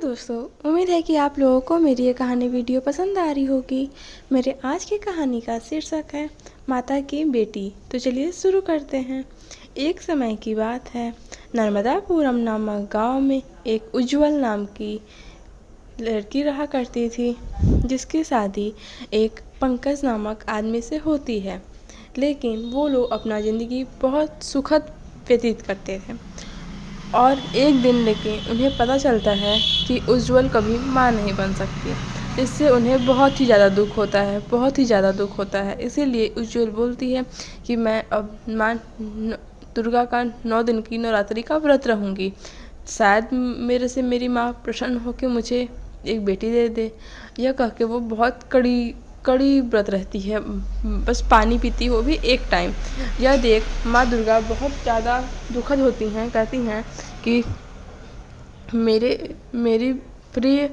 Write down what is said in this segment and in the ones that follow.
दोस्तों, उम्मीद है कि आप लोगों को मेरी ये कहानी वीडियो पसंद आ रही होगी। मेरे आज की कहानी का शीर्षक है माता की बेटी। तो चलिए शुरू करते हैं। एक समय की बात है, नर्मदापुरम नामक गांव में एक उज्जवल नाम की लड़की रहा करती थी, जिसकी शादी एक पंकज नामक आदमी से होती है। लेकिन वो लोग अपना ज़िंदगी बहुत सुखद व्यतीत करते थे। और एक दिन लेकिन उन्हें पता चलता है कि उज्जवल कभी माँ नहीं बन सकती। इससे उन्हें बहुत ही ज़्यादा दुख होता है, बहुत ही ज़्यादा दुख होता है। इसीलिए उज्जवल बोलती है कि मैं अब माँ दुर्गा का 9 दिन की नवरात्रि का व्रत रहूँगी। शायद मेरे से मेरी माँ प्रसन्न होकर मुझे एक बेटी दे दे। यह कह के वो बहुत कड़ी व्रत रहती है, बस पानी पीती, वो भी एक टाइम। यह देख माँ दुर्गा बहुत ज़्यादा दुखद होती हैं, कहती हैं कि मेरी प्रिय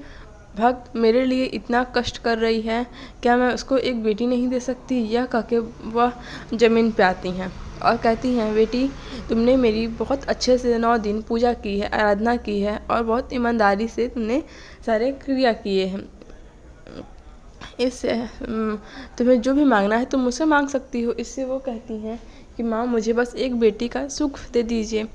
भक्त मेरे लिए इतना कष्ट कर रही है, क्या मैं उसको एक बेटी नहीं दे सकती। यह कह के वह ज़मीन पे आती हैं और कहती हैं, बेटी तुमने मेरी बहुत अच्छे से 9 दिन पूजा की है, आराधना की है और बहुत ईमानदारी से तुमने सारे क्रिया किए हैं। इससे तुम्हें जो भी मांगना है तुम मुझसे मांग सकती हो। इससे वो कहती हैं कि माँ मुझे बस एक बेटी का सुख दे दीजिए।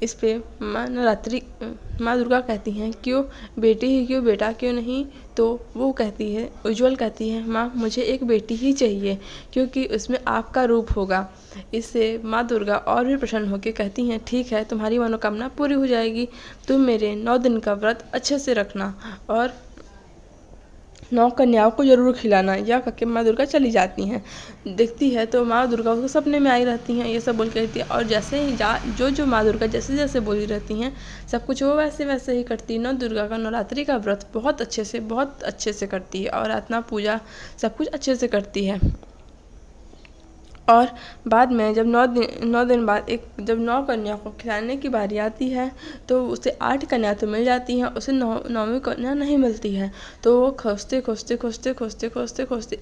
इस पे माँ दुर्गा कहती हैं, क्यों बेटी ही क्यों, बेटा क्यों नहीं। तो वो कहती है, उज्जवल कहती है, माँ मुझे एक बेटी ही चाहिए, क्योंकि उसमें आपका रूप होगा। इससे माँ दुर्गा और भी प्रसन्न होकर कहती हैं, ठीक है तुम्हारी मनोकामना पूरी हो जाएगी, तुम मेरे 9 दिन का व्रत अच्छे से रखना और 9 कन्याओं को जरूर खिलाना। यह कह के माँ दुर्गा चली जाती हैं। देखती है तो माँ दुर्गा उसको सपने में आई रहती हैं, ये सब बोल के रहती है। और जैसे ही जो माँ दुर्गा जैसे जैसे बोली रहती हैं, सब कुछ वो वैसे वैसे ही करती है। नौ दुर्गा का नवरात्रि का व्रत बहुत अच्छे से करती है और आराधना पूजा सब कुछ अच्छे से करती है। और बाद में जब 9 दिन बाद जब 9 कन्या को खिलाने की बारी आती है, तो उसे 8 कन्या तो मिल जाती हैं, उसे 9वीं कन्या नहीं मिलती है। तो वो खोजते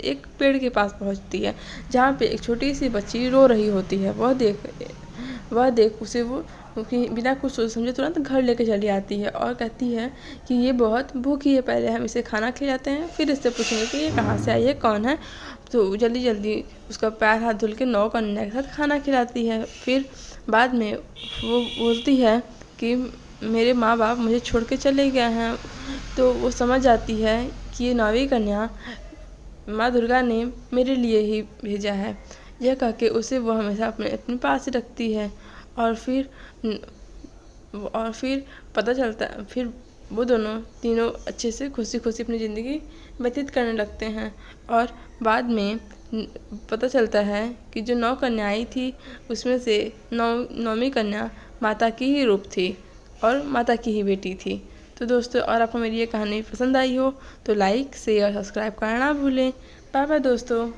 एक पेड़ के पास पहुंचती है, जहाँ पे एक छोटी सी बच्ची रो रही होती है। वह देख उसे वो बिना कुछ सोच समझे तुरंत घर लेके चली आती है और कहती है कि ये बहुत भूखी है, पहले हम इसे खाना खिलाते हैं, फिर इससे पूछेंगे कि ये कहाँ से आई है, कौन है। तो जल्दी उसका पैर हाथ धुल के 9 कन्या के साथ खाना खिलाती है। फिर बाद में वो बोलती है कि मेरे माँ बाप मुझे छोड़ के चले गए हैं। तो वो समझ जाती है कि ये 9वीं कन्या माँ दुर्गा ने मेरे लिए ही भेजा है। यह कह के उसे वो हमेशा अपने पास ही रखती है। और फिर पता चलता है, फिर वो तीनों अच्छे से खुशी अपनी ज़िंदगी व्यतीत करने लगते हैं। और बाद में पता चलता है कि जो 9 कन्याएं थी, उसमें से 9वीं कन्या माता की ही रूप थी और माता की ही बेटी थी। तो दोस्तों, और आपको मेरी ये कहानी पसंद आई हो तो लाइक शेयर सब्सक्राइब करना ना भूलें। बाय बाय दोस्तों।